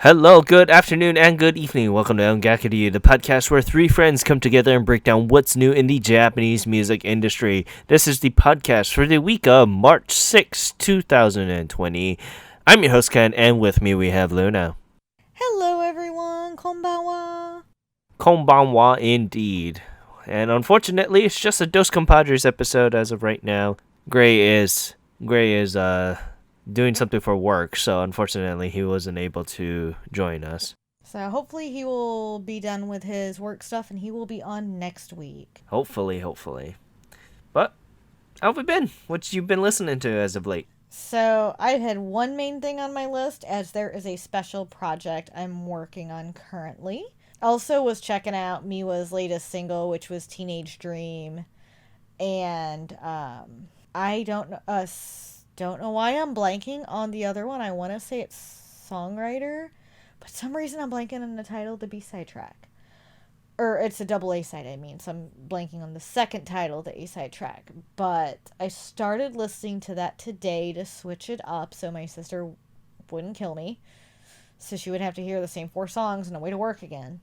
Hello, good afternoon, and good evening. Welcome to Ongakuri, the podcast where three friends come together and break down what's new in the Japanese music industry. This is the podcast for the week of March 6, 2020. I'm your host, Ken, and with me we have Luna. Hello everyone, konbanwa. Konbanwa indeed. And unfortunately, it's just a Dos Compadres episode as of right now. Gray is doing something for work, so unfortunately he wasn't able to join us. So hopefully he will be done with his work stuff and he will be on next week. Hopefully. But how have we been? What you been listening to as of late? So I had one main thing on my list as there is a special project I'm working on currently. Also was checking out Miwa's latest single, which was Teenage Dream. And I don't know why I'm blanking on the other one. I want to say it's Songwriter, but for some reason I'm blanking on the title of the B-side track. Or it's a double A-side, I mean, so I'm blanking on the second title, the A-side track. But I started listening to that today to switch it up so my sister wouldn't kill me. So she would have to hear the same 4 songs on the way to work again.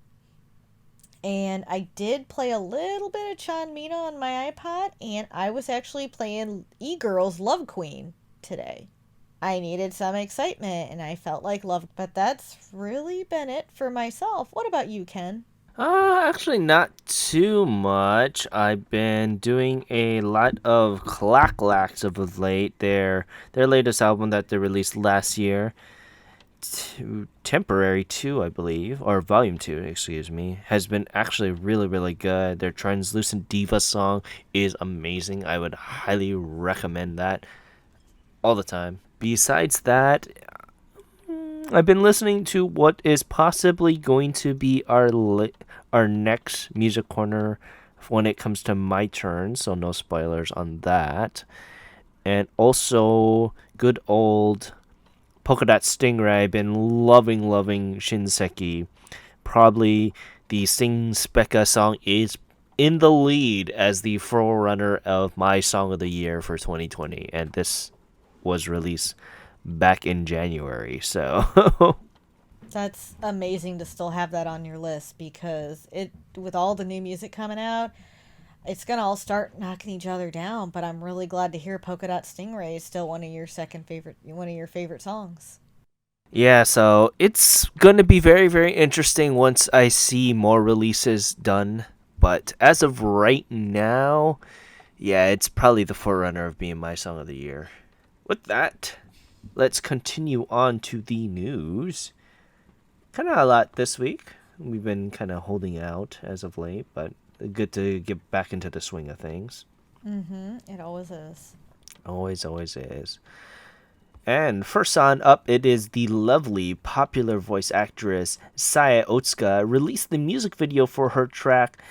And I did play a little bit of Chanmina on my iPod, and I was actually playing E-Girl's Love Queen today. I needed some excitement, and I felt like love, but that's really been it for myself. What about you, Ken? Actually not too much. I've been doing a lot of Clacklax of late. Their latest album that they released last year, Temporary 2, I believe, or Volume 2, excuse me, has been actually really good. Their Translucent Diva song is amazing. I would highly recommend that all the time. Besides that, I've been listening to what is possibly going to be our next music corner when it comes to my turn, so no spoilers on that. And also, good old Polka Dot Stingray. I've been loving Shinseki. Probably the Sing Specca song is in the lead as the forerunner of my song of the year for 2020, and this was released back in January. So That's amazing to still have that on your list because it with all the new music coming out, it's gonna all start knocking each other down. But I'm really glad to hear Polka Dot Stingray is still one of your favorite songs. yeah, so it's gonna be very interesting once I see more releases done. But as of right now, yeah, it's probably the forerunner of being my song of the year. With that, let's continue on to the news. Kind of a lot this week. We've been kind of holding out as of late, but good to get back into the swing of things. It always is. Always is. And first on up, it is the lovely, popular voice actress Sae Otsuka released the music video for her track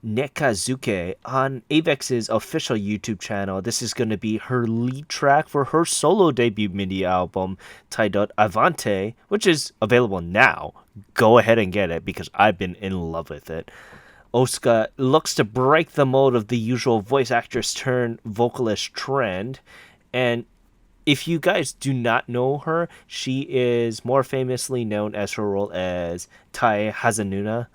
Nekazuke on Avex's official YouTube channel. This is going to be her lead track for her solo debut mini album titled Avante, which is available now. Go ahead and get it because I've been in love with it. Otsuka looks to break the mold of the usual voice actress turned vocalist trend, and if you guys do not know her, she is more famously known as her role as Tai Hanazuno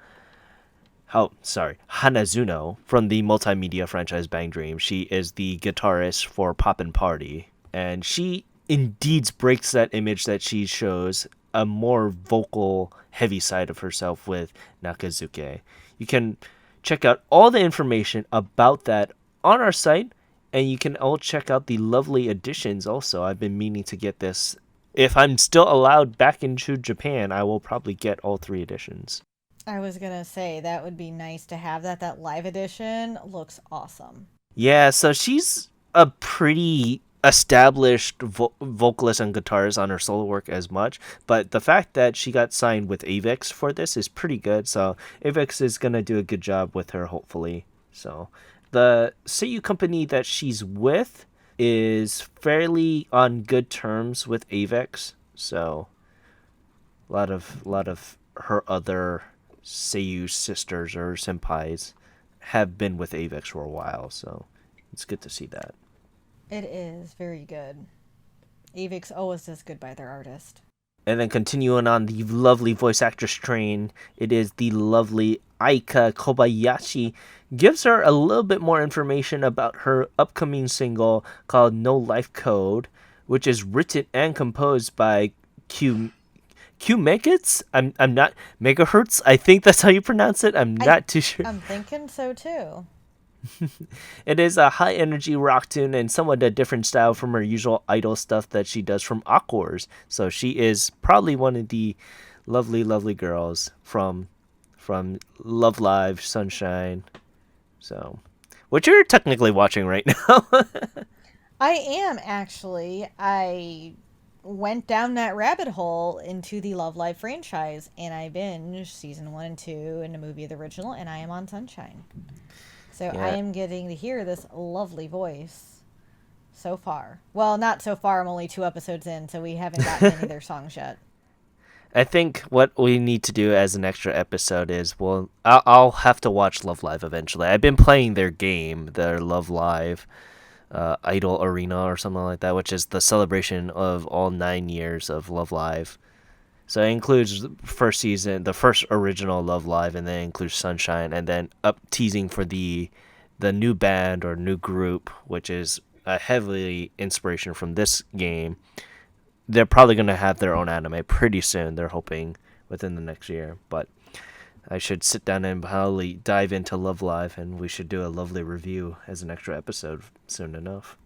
from the multimedia franchise Bang Dream. She is the guitarist for Poppin' Party, and she indeed breaks that image that she shows a more vocal, heavy side of herself with Nakazuke. You can check out all the information about that on our site, and you can all check out the lovely editions also. I've been meaning to get this. If I'm still allowed back into Japan, I will probably get all 3 editions. I was gonna say that would be nice to have that. That live edition looks awesome. Yeah, so she's a pretty established vocalist and guitarist on her solo work as much, but the fact that she got signed with Avex for this is pretty good. So Avex is gonna do a good job with her, hopefully. So the Seiyu company that she's with is fairly on good terms with Avex. So a lot of her other Seiyu sisters or senpais have been with Avex for a while, so it's good to see that. It is very good. Avix always does good by their artist. And then continuing on the lovely voice actress train, it is the lovely Aika Kobayashi. Gives her a little bit more information about her upcoming single called No Life Code, which is written and composed by Q Megahertz. I'm not Megahertz. I think that's how you pronounce it. I'm I not too sure. I'm thinking so too. It is a high energy rock tune and somewhat a different style from her usual idol stuff that she does from Aquars. So she is probably one of the lovely, lovely girls from Love Live, Sunshine. So, which you're technically watching right now. I am actually. I went down that rabbit hole into the Love Live franchise and I binged season 1 and 2 and the movie of the original, and I am on Sunshine. So I Yeah, am getting to hear this lovely voice so far. Well, not so far. I'm only 2 episodes in, so we haven't gotten any of their songs yet. I think what we need to do as an extra episode is, well, I'll have to watch Love Live eventually. I've been playing their game, their Love Live Idol Arena or something like that, which is the celebration of all 9 years of Love Live. So it includes the first season, the first original Love Live, and then it includes Sunshine, and then up teasing for the new band or new group, which is a heavily inspiration from this game. They're probably gonna have their own anime pretty soon. They're hoping within the next year, but I should sit down and probably dive into Love Live, and we should do a lovely review as an extra episode soon enough.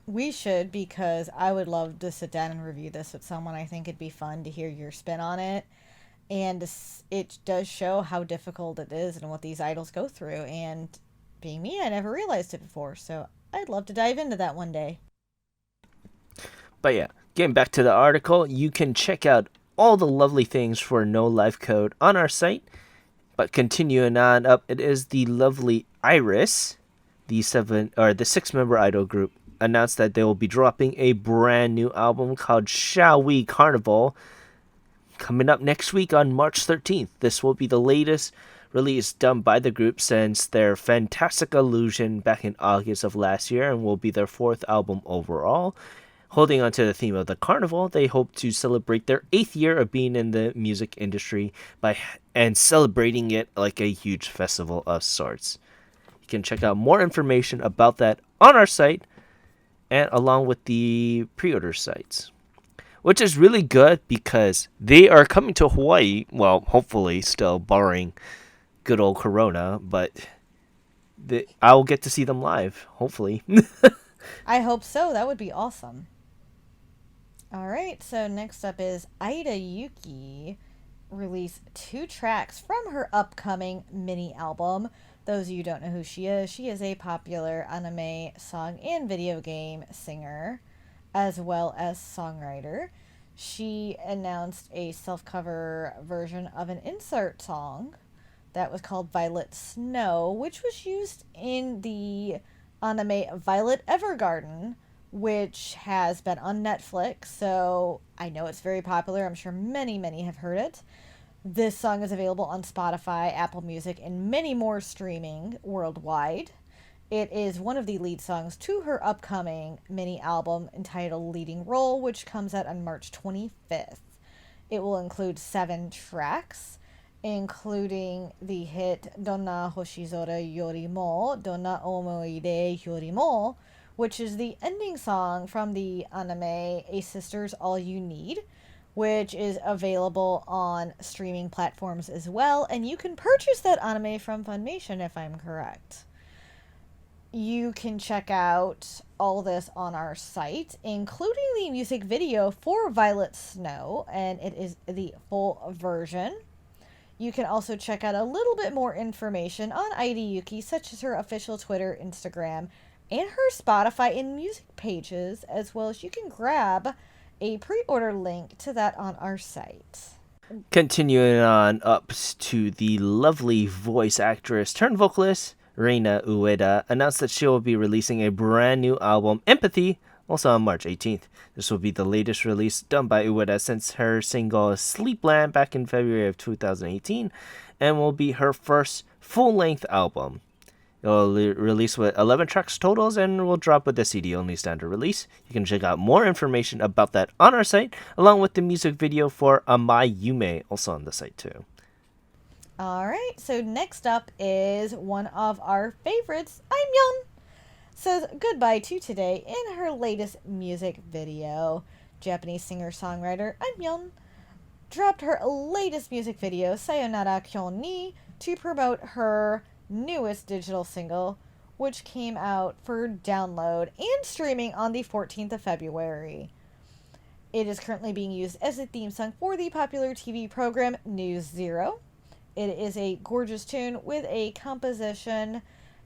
We should, because I would love to sit down and review this with someone. I think it'd be fun to hear your spin on it. And it does show how difficult it is and what these idols go through. And being me, I never realized it before. So I'd love to dive into that one day. But yeah, getting back to the article, you can check out all the lovely things for No Life Code on our site. But continuing on up, it is the lovely Iris, the 6 member idol group, announced that they will be dropping a brand new album called Shall We Carnival coming up next week on March 13th. This will be the latest release done by the group since their Fantastic Illusion back in August of last year, and will be their 4th album overall. Holding on to the theme of the carnival, they hope to celebrate their 8th year of being in the music industry and celebrating it like a huge festival of sorts. You can check out more information about that on our site and along with the pre-order sites, which is really good because they are coming to Hawaii. Well, hopefully, still barring good old Corona, but I'll get to see them live. Hopefully. I hope so. That would be awesome. All right, so next up is Aida Yuki released 2 tracks from her upcoming mini album. Those of you who don't know who she is a popular anime, song, and video game singer, as well as songwriter. She announced a self cover version of an insert song that was called Violet Snow, which was used in the anime Violet Evergarden, which has been on Netflix. So I know it's very popular. I'm sure many, many have heard it. This song is available on Spotify, Apple Music, and many more streaming worldwide. It is one of the lead songs to her upcoming mini album entitled Leading Role, which comes out on March 25th. It will include 7 tracks, including the hit Donna Hoshizora Yorimo, Donna Omoide Yorimo, which is the ending song from the anime A Sister's All You Need, which is available on streaming platforms as well, and you can purchase that anime from Funimation if I'm correct. You can check out all this on our site, including the music video for Violet Snow, and it is the full version. You can also check out a little bit more information on Aida Yuki, such as her official Twitter, Instagram, and her Spotify and music pages, as well as you can grab a pre-order link to that on our site. Continuing on up to the lovely voice actress turned vocalist Reina Ueda announced that she will be releasing a brand new album, Empathy, also on March 18th. This will be the latest release done by Ueda since her single Sleepland back in February of 2018, and will be her first full-length album. It'll release with 11 tracks totals and will drop with the CD only standard release. You can check out more information about that on our site, along with the music video for Amai Yume, also on the site too. All right, so next up is one of our favorites, Aimyon. Says goodbye to today in her latest music video. Japanese singer-songwriter Aimyon dropped her latest music video, Sayonara Kyon ni, to promote her newest digital single, which came out for download and streaming on the 14th of February. It is currently being used as a theme song for the popular TV program News Zero. It is a gorgeous tune with a composition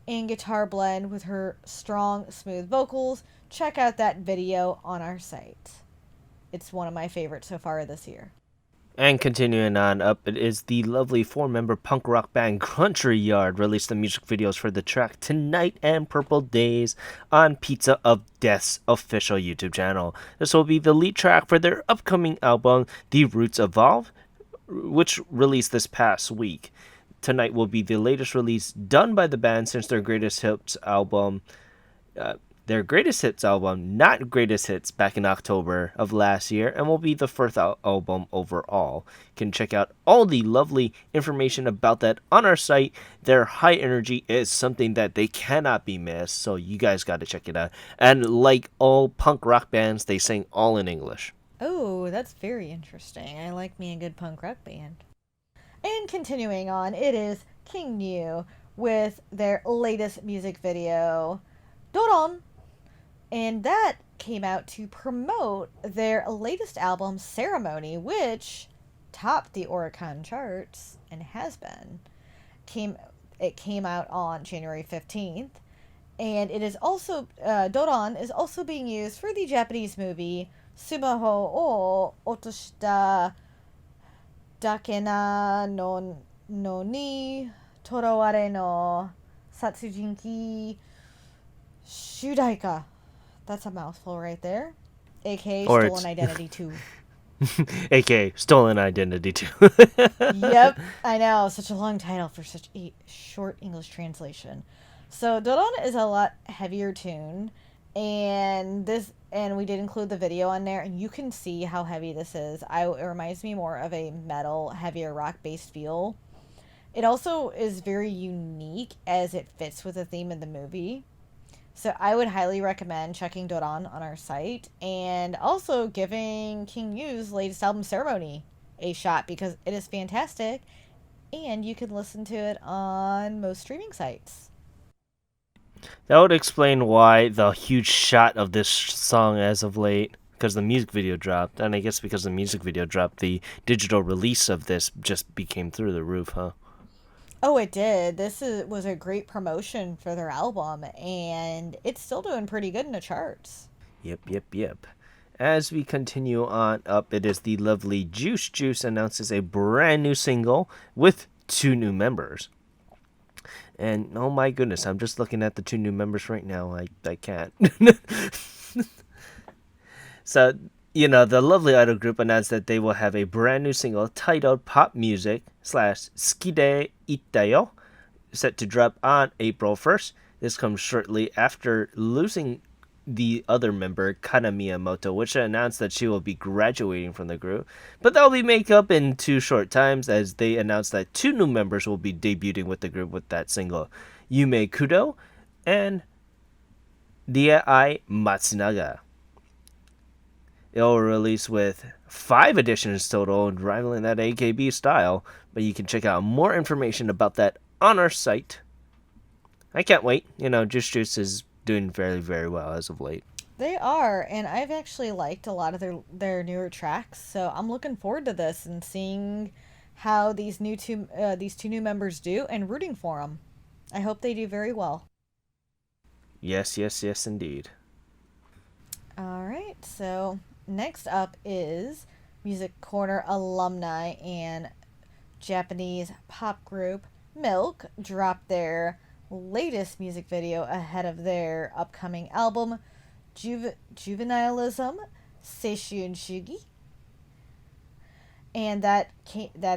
and guitar blend with her strong, smooth vocals. Check out that video on our site. It's one of my favorites so far this year. And continuing on up, it is the lovely four-member punk rock band Country Yard released the music videos for the track Tonight and Purple Days on Pizza of Death's official YouTube channel. This will be the lead track for their upcoming album, The Roots Evolve, which released this past week. Tonight will be the latest release done by the band since their greatest hits album, not greatest hits, back in October of last year, and will be the first album overall. You can check out all the lovely information about that on our site. Their high energy is something that they cannot be missed, so you guys got to check it out. And like all punk rock bands, they sing all in English. Oh, that's very interesting. I like me a good punk rock band. And continuing on, it is King New with their latest music video, Doron. And that came out to promote their latest album, Ceremony, which topped the Oricon charts and has been. It came out on January 15th. And it is also, Doron is also being used for the Japanese movie Sumaho o Otoshita Dakena no ni Toraware no Satsujinki Shudaika. That's a mouthful right there. AKA Or Stolen Identity 2. aka Stolen Identity 2. Yep, I know. Such a long title for such a short English translation. So Doron is a lot heavier tune, and we did include the video on there, and you can see how heavy this is. It reminds me more of a metal, heavier rock-based feel. It also is very unique as it fits with the theme of the movie. So I would highly recommend checking Doron on our site and also giving King Yu's latest album, Ceremony, a shot because it is fantastic and you can listen to it on most streaming sites. That would explain why the huge shot of this song as of late, because the music video dropped, and I guess because the music video dropped, the digital release of this just became through the roof, huh? Oh, it did. Was a great promotion for their album, and it's still doing pretty good in the charts. Yep. As we continue on up, it is the lovely Juice. Juice announces a brand new single with 2 new members. And oh my goodness, I'm just looking at the 2 new members right now. I can't. So, the lovely idol group announced that they will have a brand new single titled Pop Music / Skide Ittayo, set to drop on April 1st. This comes shortly after losing the other member, Kana Miyamoto, which announced that she will be graduating from the group. But that'll be made up in 2 short times, as they announced that 2 new members will be debuting with the group with that single, Yume Kudo and Dia Matsunaga. It'll release with 5 editions total, rivaling that AKB style, but you can check out more information about that on our site. I can't wait. Juice is doing very, very well as of late. They are, and I've actually liked a lot of their newer tracks, so I'm looking forward to this and seeing how these two new members do and rooting for them. I hope they do very well. Yes, indeed. All right, so next up is Music Corner alumni and Japanese pop group Milk dropped their latest music video ahead of their upcoming album, Juvenilism Seishun Shugi. And that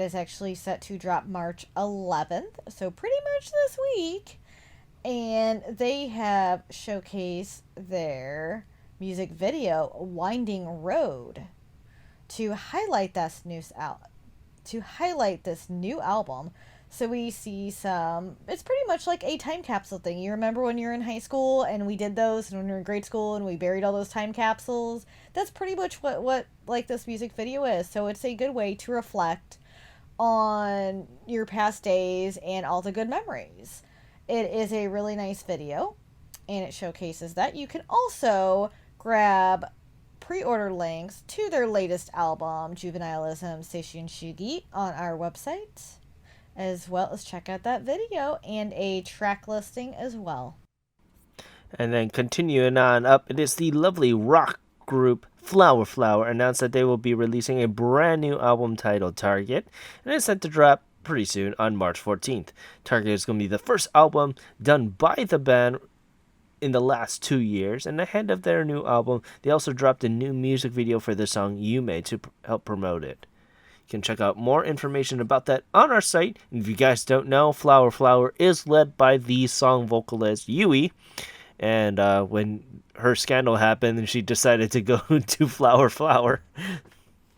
is actually set to drop March 11th, so pretty much this week. And they have showcased their music video Winding Road to highlight this new album. So we see some, it's pretty much like a time capsule thing. You remember when you're in high school and we did those, and when we were in grade school and we buried all those time capsules? That's pretty much what like this music video is. So it's a good way to reflect on your past days and all the good memories. It is a really nice video and it showcases that. You can also grab pre order links to their latest album, Juvenilism Seishun Shugi, on our website, as well as check out that video and a track listing as well. And then continuing on up, it is the lovely rock group Flower Flower announced that they will be releasing a brand new album titled Target, and it's set to drop pretty soon on March 14th. Target is going to be the first album done by the band in the last 2 years, and ahead of their new album, they also dropped a new music video for the song Yume to help promote it. You can check out more information about that on our site. And if you guys don't know, Flower Flower is led by the song vocalist Yui, and when her scandal happened, she decided to go to Flower Flower.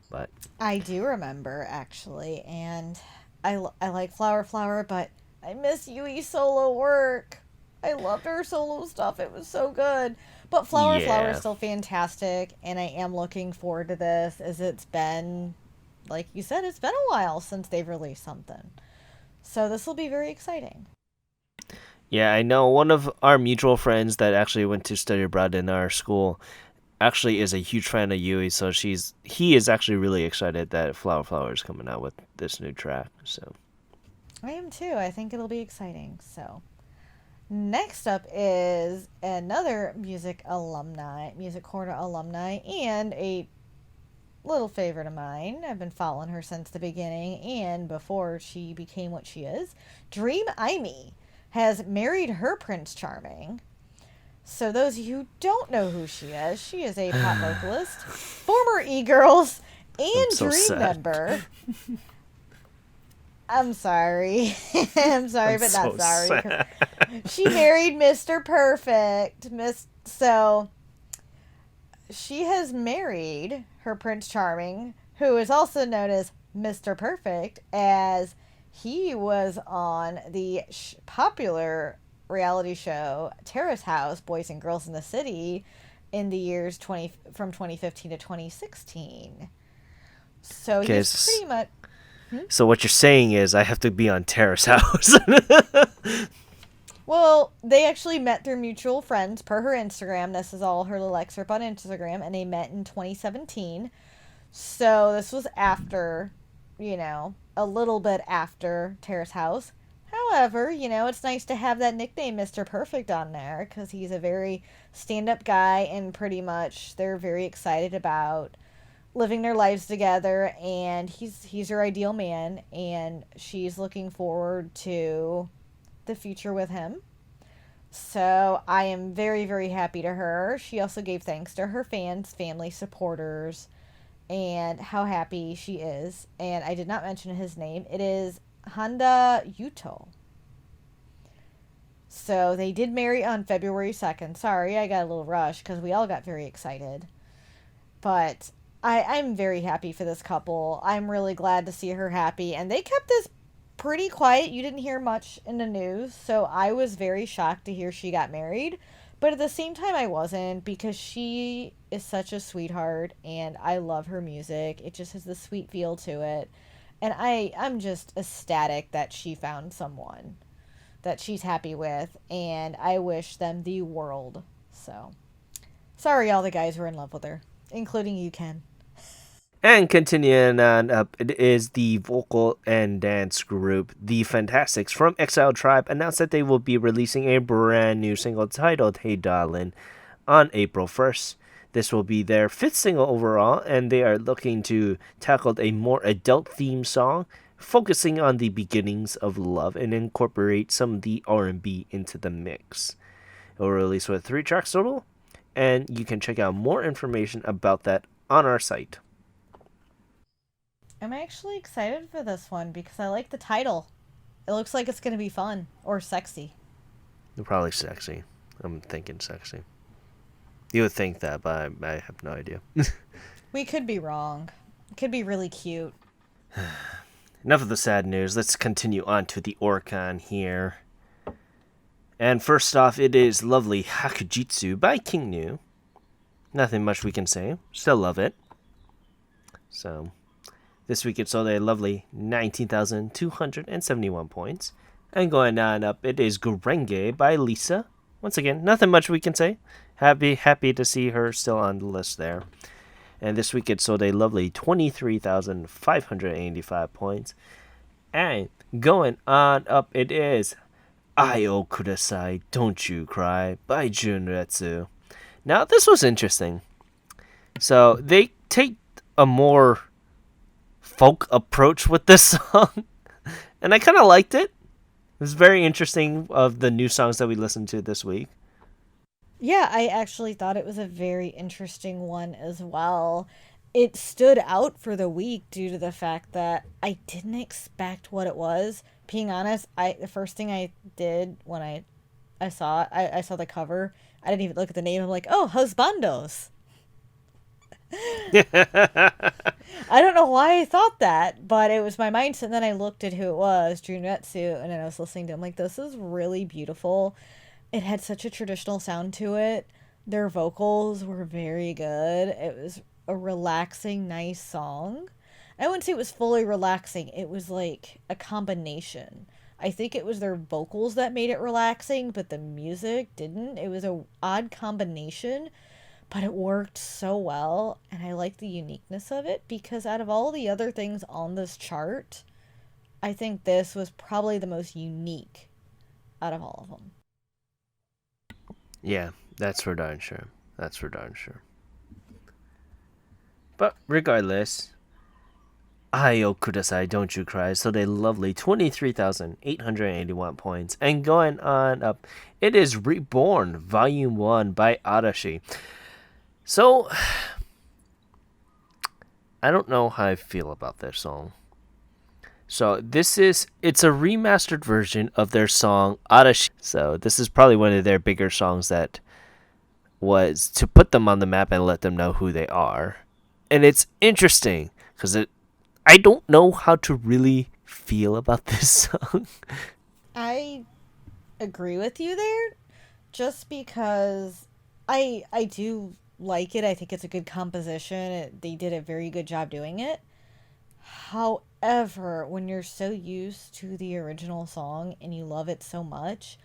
But I do remember, actually, and I like Flower Flower, but I miss Yui solo work. I loved her solo stuff. It was so good. But Flower Flower is yeah, still fantastic, and I am looking forward to this as it's been, like you said, it's been a while since they've released something. So this will be very exciting. yeah, I know one of our mutual friends that actually went to study abroad in our school actually is a huge fan of Yui, so he is actually really excited that Flower Flower is coming out with this new track. So I am too. I think it'll be exciting. So next up is another Music Corner alumni, and a little favorite of mine. I've been following her since the beginning and before she became what she is. Dream Aimee has married her Prince Charming. So those of you who don't know who she is a pop vocalist, former E-Girls I'm and so Dream sad. member. I'm sorry. I'm sorry, I'm but not so sorry. sad. She married Mr. Perfect. So she has married her Prince Charming, who is also known as Mr. Perfect, as he was on the popular reality show Terrace House Boys and Girls in the City in the years 20 from 2015 to 2016. So Okay, he's pretty much. so what you're saying is I have to be on Terrace House. Well, they actually met through mutual friends per her Instagram. This is all her little excerpt on Instagram, and they met in 2017. So this was after, a little bit after Terrace House. However, it's nice to have that nickname Mr. Perfect on there because he's a very stand up guy, and pretty much they're very excited about living their lives together, and he's her ideal man, and she's looking forward to the future with him. So I am very, very happy to her. She also gave thanks to her fans, family, supporters, and how happy she is. And I did not mention his name. It is Handa Yuto. So they did marry on February 2nd. Sorry, I got a little rushed because we all got very excited. But I'm very happy for this couple. I'm really glad to see her happy. And they kept this pretty quiet. You didn't hear much in the news. So I was very shocked to hear she got married. But at the same time, I wasn't, because she is such a sweetheart and I love her music. It just has the sweet feel to it. And I'm just ecstatic that she found someone that she's happy with. And I wish them the world. So sorry, all the guys who are in love with her, including you, Ken. And continuing on up, it is the vocal and dance group The Fantastics from Exile Tribe announced that they will be releasing a brand new single titled Hey Darlin' on April 1st. This will be their fifth single overall, and they are looking to tackle a more adult theme song, focusing on the beginnings of love and incorporate some of the R&B into the mix. It will release with 3 tracks total, and you can check out more information about that on our site. I'm actually excited for this one because I like the title. It looks like it's going to be fun or sexy. Probably sexy. I'm thinking sexy. You would think that, but I have no idea. We could be wrong. It could be really cute. Enough of the sad news. Let's continue on to the Oricon here. And first off, it is lovely Hakujitsu by King Nu. Nothing much we can say. Still love it. So, this week it sold a lovely 19,271 points. And going on up, it is Gurenge by Lisa. Once again, nothing much we can say. Happy to see her still on the list there. And this week it sold a lovely 23,585 points. And going on up, it is Ayo Kudasai, Don't You Cry by Junretsu. Now, this was interesting. So, they take a more folk approach with this song, and I kind of liked it. It was very interesting of the new songs that we listened to this week. Yeah, I actually thought it was a very interesting one as well. It stood out for the week due to the fact that I didn't expect what it was. Being honest, I the first thing I did when I saw it, I saw the cover. I didn't even look at the name. I'm like, oh, husbandos. I don't know why I thought that, but it was my mindset. And then I looked at who it was, Junretsu, and then I was listening to him. Like, this is really beautiful. It had such a traditional sound to it. Their vocals were very good. It was a relaxing, nice song. I wouldn't say it was fully relaxing. It was like a combination. I think it was their vocals that made it relaxing, but the music didn't. It was a odd combination, but it worked so well, and I like the uniqueness of it because out of all the other things on this chart, I think this was probably the most unique out of all of them. Yeah, that's for darn sure. That's for darn sure. But regardless, Ayo Kudasai, Don't You Cry, so they lovely 23,881 points. And going on up, it is Reborn, Volume 1 by Arashi. So, I don't know how I feel about this song. So, it's a remastered version of their song Arashi. So, this is probably one of their bigger songs that was to put them on the map and let them know who they are. And it's interesting because I don't know how to really feel about this song. I agree with you there just because I do like it. I think it's a good composition. They did a very good job doing it. However, when you're so used to the original song and you love it so much,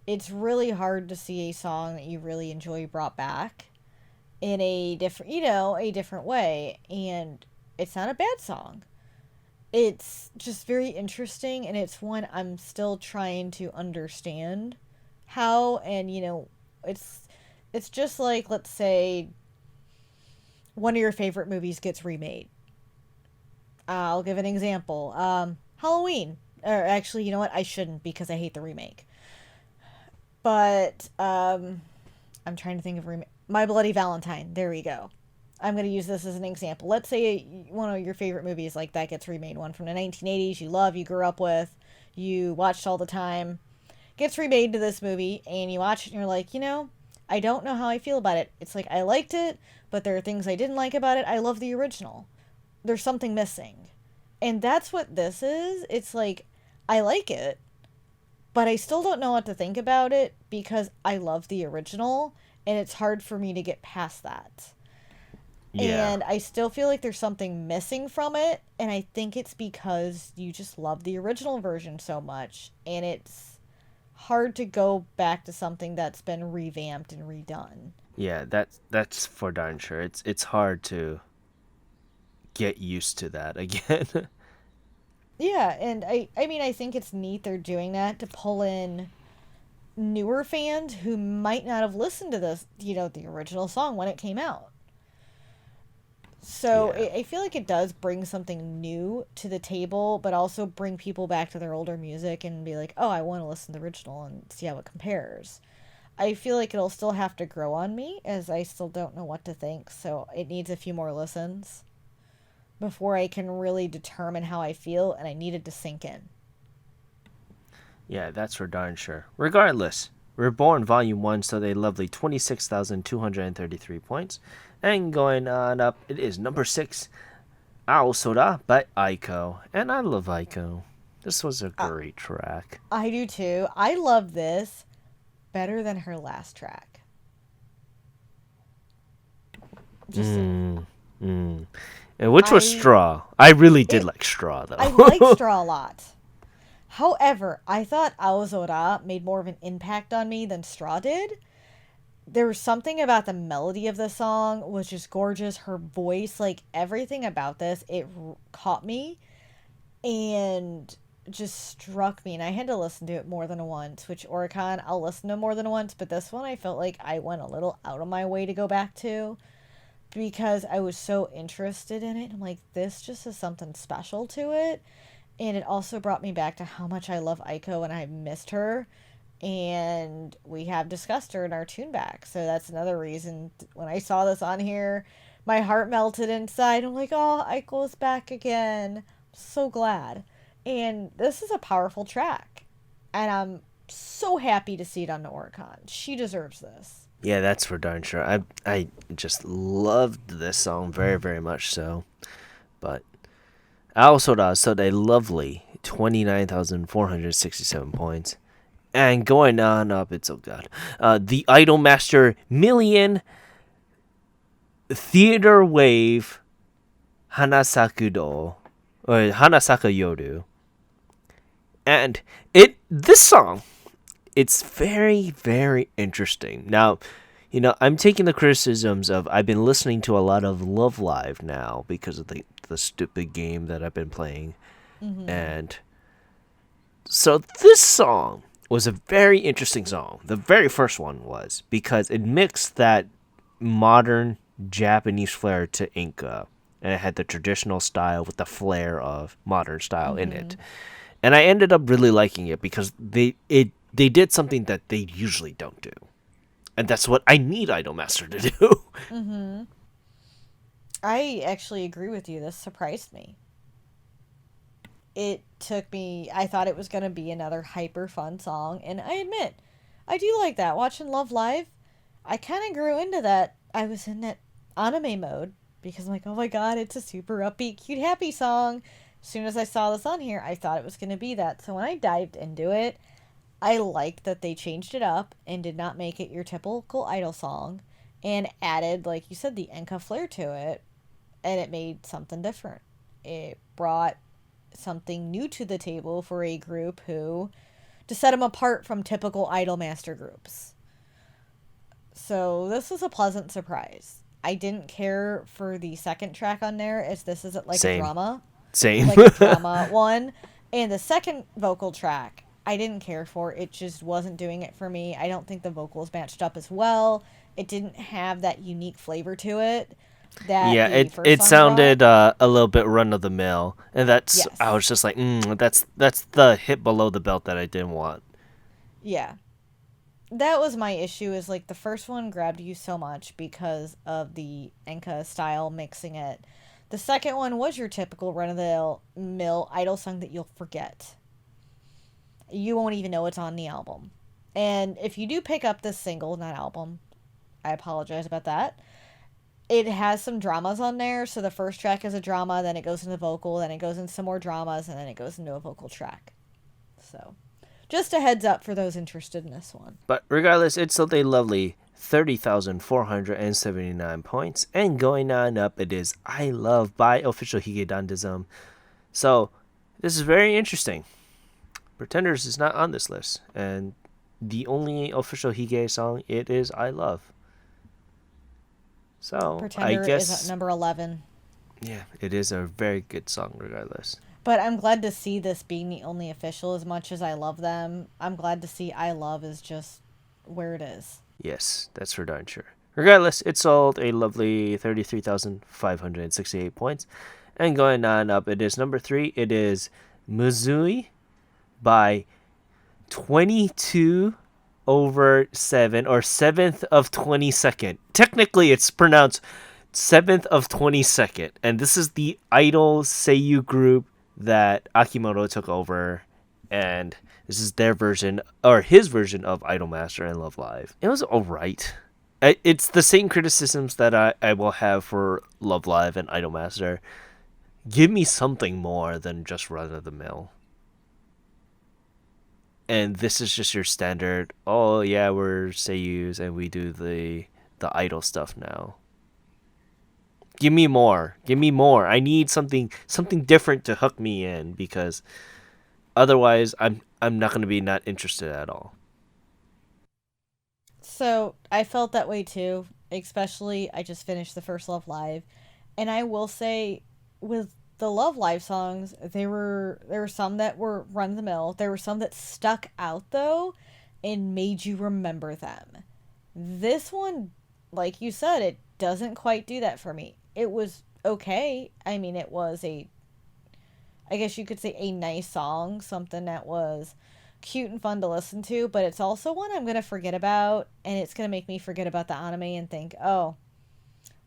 it's really hard to see a song that you really enjoy brought back in a different, a different way. And it's not a bad song. It's just very interesting, and it's one I'm still trying to understand how. And it's just like, let's say one of your favorite movies gets remade. I'll give an example. Halloween. Or actually, you know what? I shouldn't because I hate the remake. But I'm trying to think of My Bloody Valentine. There we go. I'm going to use this as an example. Let's say one of your favorite movies like that gets remade, one from the 1980s you love, you grew up with, you watched all the time, gets remade to this movie, and you watch it and you're like, I don't know how I feel about it. It's like I liked it, but there are things I didn't like about it. I love the original. There's something missing. And that's what this is. It's like I like it, but I still don't know what to think about it because I love the original, and it's hard for me to get past that. Yeah. And I still feel like there's something missing from it, and I think it's because you just love the original version so much, and it's hard to go back to something that's been revamped and redone. Yeah, that's for darn sure. It's hard to get used to that again. Yeah, and I mean I think it's neat they're doing that to pull in newer fans who might not have listened to this, the original song when it came out. So Yeah. I feel like it does bring something new to the table, but also bring people back to their older music and be like, oh, I want to listen to the original and see how it compares. I feel like it'll still have to grow on me as I still don't know what to think, so it needs a few more listens before I can really determine how I feel, and I needed to sink in. Yeah, that's for darn sure. Regardless, Reborn Volume 1 sold a lovely 26,233 points. And going on up, it is number 6, Ao Soda by Aiko. And I love Aiko. This was a I, great track. I do too. I love this better than her last track. Just saying. Mm, mm. And which was I Straw. I really did it like Straw, I like though. Straw a lot. However, I thought Aozora made more of an impact on me than Straw did. There was something about the melody of the song was just gorgeous. Her voice, like everything about this, caught me and just struck me. And I had to listen to it more than once, which Oricon I'll listen to more than once, but this one I felt like I went a little out of my way to go back to because I was so interested in it. I'm like, this just is something special to it. And it also brought me back to how much I love Aiko and I missed her. And we have discussed her in our tune back. So that's another reason when I saw this on here, my heart melted inside. I'm like, oh, Aiko's back again. I'm so glad. And this is a powerful track. And I'm so happy to see it on the Oricon. She deserves this. Yeah, that's for darn sure. I just loved this song very, very much so. But I also sold a lovely 29,467 points. And going on up, it's oh god. The Idol Master Million Theater Wave Hanasakudo or Hanasaka Yoru. And this song, it's very, very interesting. Now, I'm taking the criticisms of I've been listening to a lot of Love Live now because of the stupid game that I've been playing. Mm-hmm. And so this song was a very interesting song. The very first one was because it mixed that modern Japanese flair to Inca. And it had the traditional style with the flair of modern style in Mm-hmm. it. And I ended up really liking it because they did something that they usually don't do. And that's what I need Idolmaster to do. Mm-hmm. I actually agree with you. This surprised me. It took me, I thought it was going to be another hyper fun song. And I admit, I do like that. Watching Love Live, I kind of grew into that. I was in that anime mode because I'm like, oh my god, it's a super upbeat, cute, happy song. As soon as I saw this on here, I thought it was going to be that. So when I dived into it, I liked that they changed it up and did not make it your typical idol song and added, like you said, the Enka flair to it. And it made something different. It brought something new to the table for a group who, to set them apart from typical idol master groups. So this was a pleasant surprise. I didn't care for the second track on there as this isn't like a Same. drama, Same. like a drama one. And the second vocal track, I didn't care for. It just wasn't doing it for me. I don't think the vocals matched up as well. It didn't have that unique flavor to it that Yeah, the it first it song brought. sounded a little bit run of the mill, and I Yes. was just like, that's the hit below the belt that I didn't want. Yeah. That was my issue is like the first one grabbed you so much because of the Enka style mixing it. The second one was your typical run of the mill idol song that you'll forget. You won't even know it's on the album. And if you do pick up this single, not album, I apologize about that. It has some dramas on there. So the first track is a drama, then it goes into vocal, then it goes into some more dramas, and then it goes into a vocal track. So just a heads up for those interested in this one. But regardless, it's still a lovely 30,479 points. And going on up, it is I Love by Official Higedandism. So this is very interesting. Pretenders is not on this list. And the only official Hige song, it is I Love. So I Pretender is at guess, number 11. yeah, it is a very good song regardless. But I'm glad to see this being the only official as much as I love them. I'm glad to see I Love is just where it is. Yes, that's for darn sure. Regardless, it sold a lovely 33,568 points. And going on up, it is number 3. It is Muzui by 22 over 7, or 7th of 22nd. Technically, it's pronounced 7th of 22nd. And this is the idol Seiyu group that Akimoto took over and this is their version or his version of Idolmaster and Love Live. It was alright. It's the same criticisms that I will have for Love Live and Idolmaster. Give me something more than just run of the mill. And this is just your standard. Oh yeah, we're seiyus and we do the idol stuff now. Give me more. Give me more. I need something different to hook me in because otherwise I'm not going to be not interested at all. So I felt that way too, especially I just finished the first Love Live. And I will say with the Love Live songs, there were some that were run of the mill. There were some that stuck out though and made you remember them. This one, like you said, it doesn't quite do that for me. It was okay. I mean, it was a I guess you could say a nice song, something that was cute and fun to listen to, but it's also one I'm going to forget about, and it's going to make me forget about the anime and think, oh,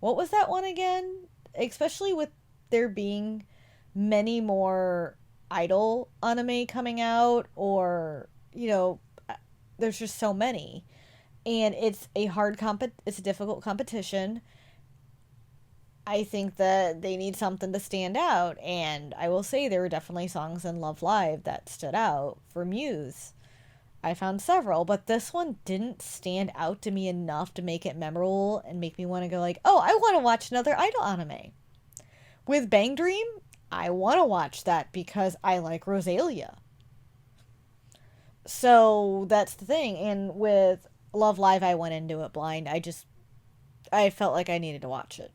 what was that one again? Especially with there being many more idol anime coming out, or, there's just so many. And it's a difficult competition. I think that they need something to stand out, and I will say there were definitely songs in Love Live that stood out for Muse. I found several, but this one didn't stand out to me enough to make it memorable and make me want to go like, "Oh, I want to watch another idol anime." With Bang Dream, I want to watch that because I like Rosalia. So that's the thing. And with Love Live, I went into it blind. I felt like I needed to watch it.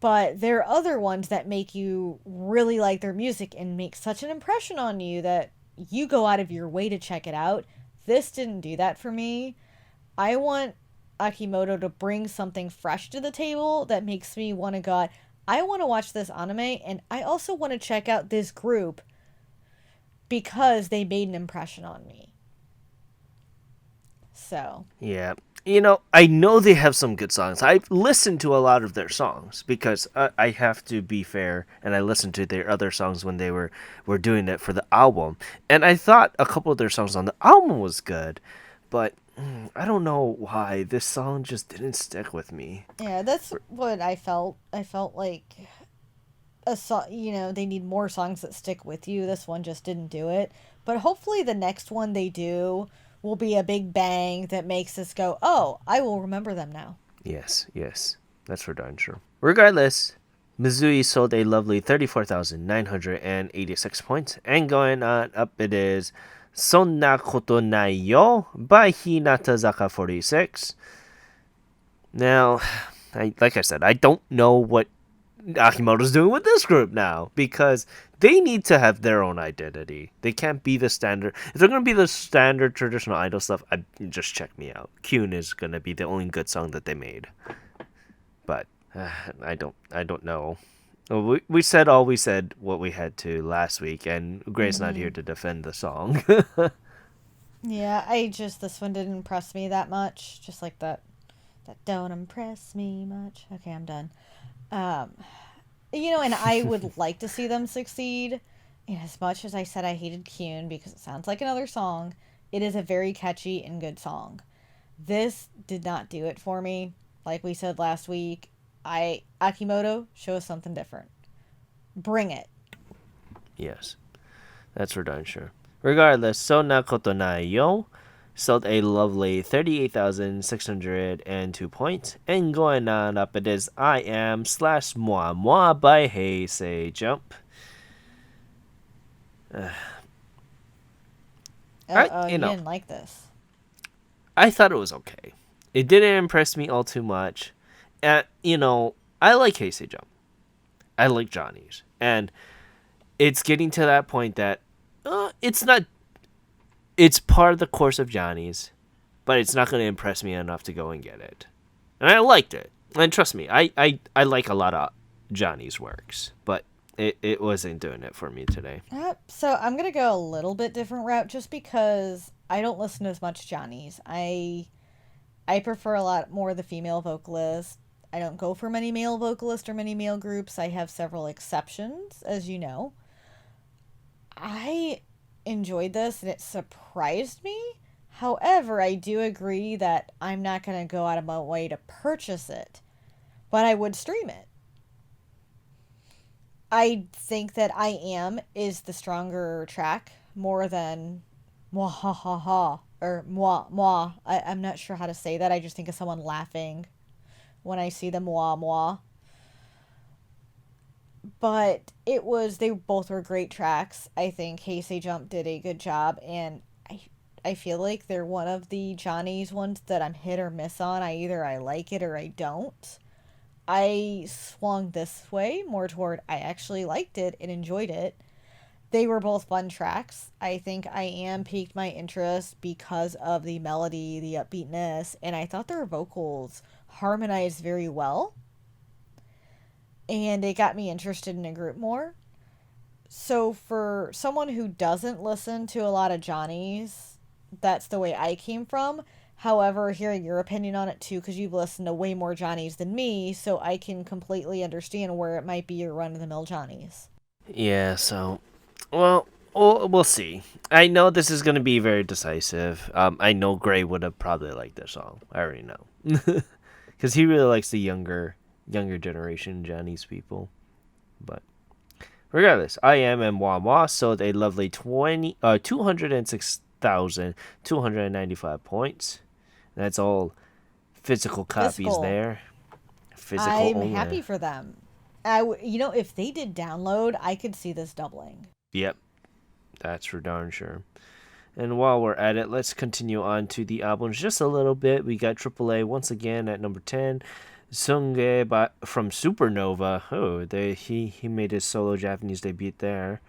But there are other ones that make you really like their music and make such an impression on you that you go out of your way to check it out. This didn't do that for me. I want Akimoto to bring something fresh to the table that makes me want to go, I want to watch this anime, and I also want to check out this group because they made an impression on me. So, Yeah. I know they have some good songs. I've listened to a lot of their songs because I have to be fair, and I listened to their other songs when they were doing it for the album. And I thought a couple of their songs on the album was good, but I don't know why this song just didn't stick with me. yeah, that's what I felt. I felt like a song, they need more songs that stick with you. This one just didn't do it. But hopefully the next one they do will be a big bang that makes us go, "Oh, I will remember them now." Yes, yes, that's for darn sure. Regardless, Mizui sold a lovely 34,986 points, and going on up it is Sonna Koto Nai Yo by Hinata 46. Now, like I said, I don't know what Akimoto's doing with this group now because they need to have their own identity. They can't be the standard. If they're gonna be the standard traditional idol stuff, just check me out. Kyun is gonna be the only good song that they made, but I don't know. We said all we said what we had to last week, and Gray's not here Mm-hmm. to defend the song. Yeah, this one didn't impress me that much. Just like that. That don't impress me much. Okay, I'm done. Um, and I would like to see them succeed. And as much as I said I hated Kyun because it sounds like another song, it is a very catchy and good song. This did not do it for me. Like we said last week, Akimoto, show us something different. Bring it. Yes, that's for darn sure. Regardless, Sonna Koto Nai Yo sold a lovely 38,602 points, and going on up it is I Am slash Moi Moi by Hey Say Jump. Uh I oh, you you know didn't like this. I thought it was okay. It didn't impress me all too much. And I like Hey Say Jump. I like Johnny's, and it's getting to that point that it's not. It's part of the course of Johnny's, but it's not going to impress me enough to go and get it. And I liked it. And trust me, I like a lot of Johnny's works, but it wasn't doing it for me today. So I'm gonna go a little bit different route just because I don't listen to as much Johnny's. I prefer a lot more the female vocalist. I don't go for many male vocalists or many male groups. I have several exceptions, as you know. I enjoyed this and it surprised me. However, I do agree that I'm not going to go out of my way to purchase it, but I would stream it. I think that I Am is the stronger track more than Mwah ha ha ha or Mwah Mwah. I'm not sure how to say that. I just think of someone laughing when I see the Mwah Mwah. But they both were great tracks. I think Hey Say Jump did a good job, and I feel like they're one of the Johnny's ones that I'm hit or miss on. I like it or I don't. I swung this way more toward I actually liked it and enjoyed it. They were both fun tracks. I think I Am piqued my interest because of the melody, the upbeatness, and I thought their vocals harmonized very well. And it got me interested in a group more. So for someone who doesn't listen to a lot of Johnny's, that's the way I came from. However, hearing your opinion on it too, because you've listened to way more Johnny's than me, so I can completely understand where it might be your run of the mill Johnny's. Yeah, so, well, we'll see. I know this is going to be very decisive. I know Gray would have probably liked this song. I already know. Because he really likes the younger generation Johnny's people. But regardless, I Am and Wah Wah sold a lovely 206,295 points. That's all physical copies Physical. there. Physical I'm only. happy for them. If they did download, I could see this doubling. Yep, that's for darn sure. And while we're at it, let's continue on to the albums just a little bit. We got AAA once again at number 10. Sunge from Supernova. Oh, he made his solo Japanese debut there.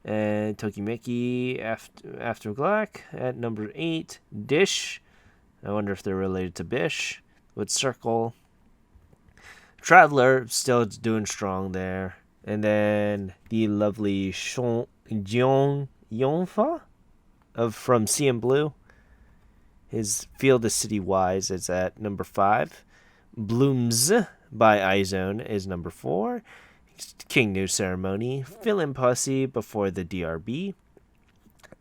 And Tokimeki After Black at number 8. Dish. I wonder if they're related to Bish. With Circle. Traveler still doing strong there. And then the lovely Jeong Yonfa from CM Blue. His Feel the City Wise is at number 5. Blooms by iZone is number 4. King New Ceremony. Feelin' Pussy before the DRB.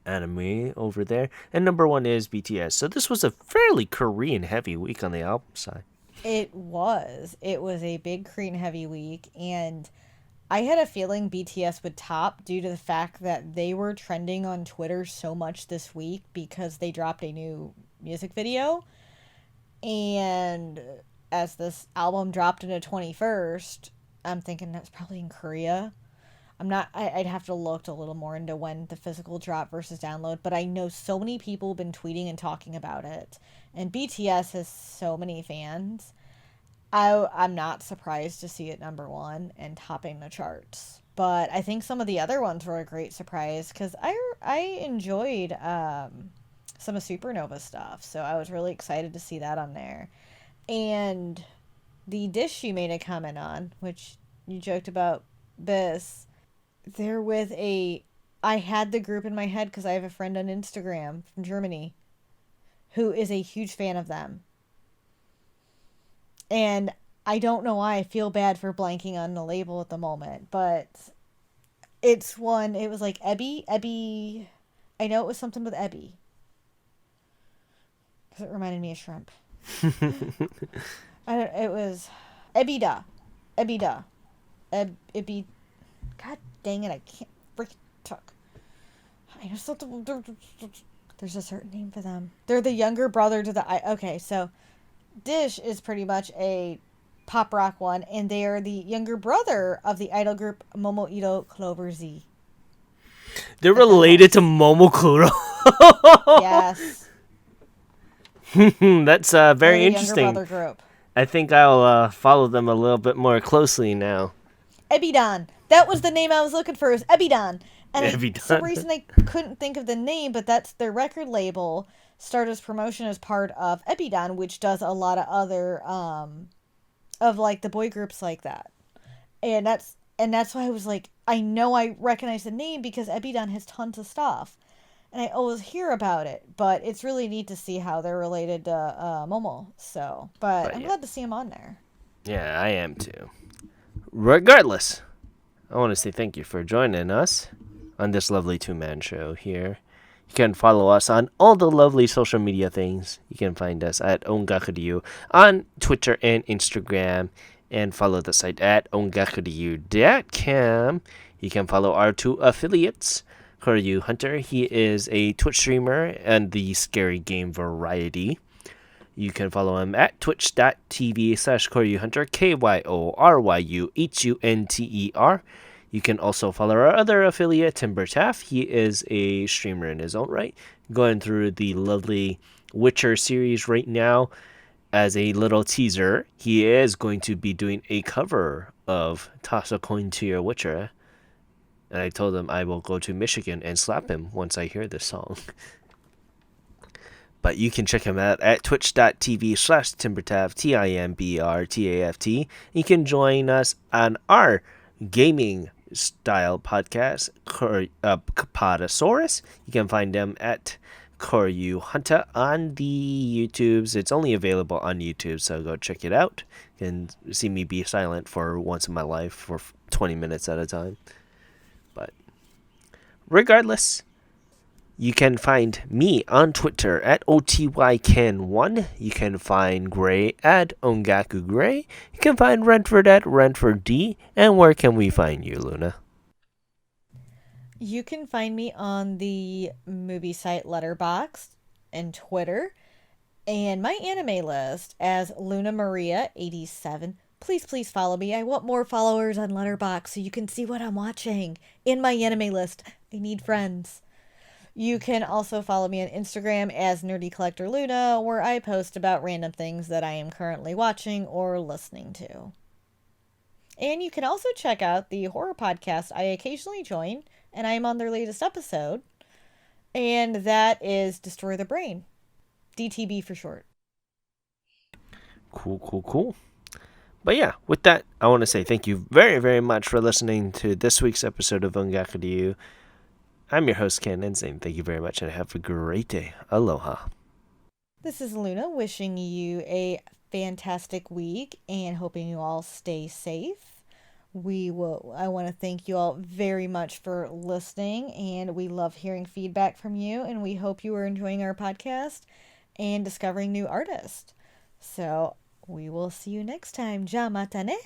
Anime over there. And number 1 is BTS. So this was a fairly Korean heavy week on the album side. It was. It was a big Korean heavy week, and I had a feeling BTS would top due to the fact that they were trending on Twitter so much this week because they dropped a new music video. And as this album dropped into 21st, I'm thinking that's probably in Korea. I'd have to look a little more into when the physical drop versus download, but I know so many people have been tweeting and talking about it. And BTS has so many fans. I'm not surprised to see it number 1 and topping the charts. But I think some of the other ones were a great surprise because I enjoyed some of Supernova stuff. So I was really excited to see that on there. And the Dish you made a comment on, which you joked about this, they're with I had the group in my head because I have a friend on Instagram from Germany who is a huge fan of them. And I don't know why I feel bad for blanking on the label at the moment, but it was like Ebby, I know it was something with Ebby. Because it reminded me of shrimp. It was Ebida. Ebby, God dang it, I can't freaking talk. I know something, there's a certain name for them. They're the younger brother to okay, so Dish is pretty much a pop rock one, and they are the younger brother of the idol group Momoiro Clover Z. They're related to Momokuro. Yes. That's very interesting. Younger brother group. I think I'll follow them a little bit more closely now. Ebidan. That was the name I was looking for, is Ebidan. And for some reason I couldn't think of the name, but that's their record label. Stardust Promotion as part of Ebidan, which does a lot of other of like the boy groups like that. And that's why I was like, I know I recognize the name because Ebidan has tons of stuff. And I always hear about it, but it's really neat to see how they're related to Momo. So, but I'm glad to see him on there. Yeah, I am too. Regardless, I want to say thank you for joining us on this lovely two-man show here. You can follow us on all the lovely social media things. You can find us at Ongakuryu on Twitter and Instagram, and follow the site at ongakuryu.com. You can follow our two affiliates, Koryu Hunter. He is a Twitch streamer and the scary game variety. You can follow him at twitch.tv/KoryuHunter, KYORYUHUNTER. You can also follow our other affiliate, Timber Taff. He is a streamer in his own right, going through the lovely Witcher series right now. As a little teaser, he is going to be doing a cover of Toss a Coin to Your Witcher. And I told him I will go to Michigan and slap him once I hear this song. But you can check him out at twitch.tv/timbertaft, TIMBRTAFT. You can join us on our gaming style podcast, Kapatasaurus. You can find them at Koryu Hunter on the YouTubes. It's only available on YouTube, so go check it out. You can see me be silent for once in my life for 20 minutes at a time. But regardless, you can find me on Twitter at OTYCan1. You can find Gray at Ongaku Gray. You can find Renford at RenfordD. And where can we find you, Luna? You can find me on the movie site Letterboxd and Twitter, and my anime list as Luna Maria 87. Please follow me. I want more followers on Letterboxd so you can see what I'm watching in my anime list. I need friends. You can also follow me on Instagram as Nerdy Collector Luna, where I post about random things that I am currently watching or listening to. And you can also check out the horror podcast I occasionally join, and I am on their latest episode, and that is Destroy the Brain. DTB for short. Cool. But yeah, with that, I want to say thank you very, very much for listening to this week's episode of Ongakuryu. I'm your host, Ken, and saying thank you very much and have a great day. Aloha. This is Luna wishing you a fantastic week and hoping you all stay safe. I want to thank you all very much for listening, and we love hearing feedback from you, and we hope you are enjoying our podcast and discovering new artists. So we will see you next time. Ja mata ne.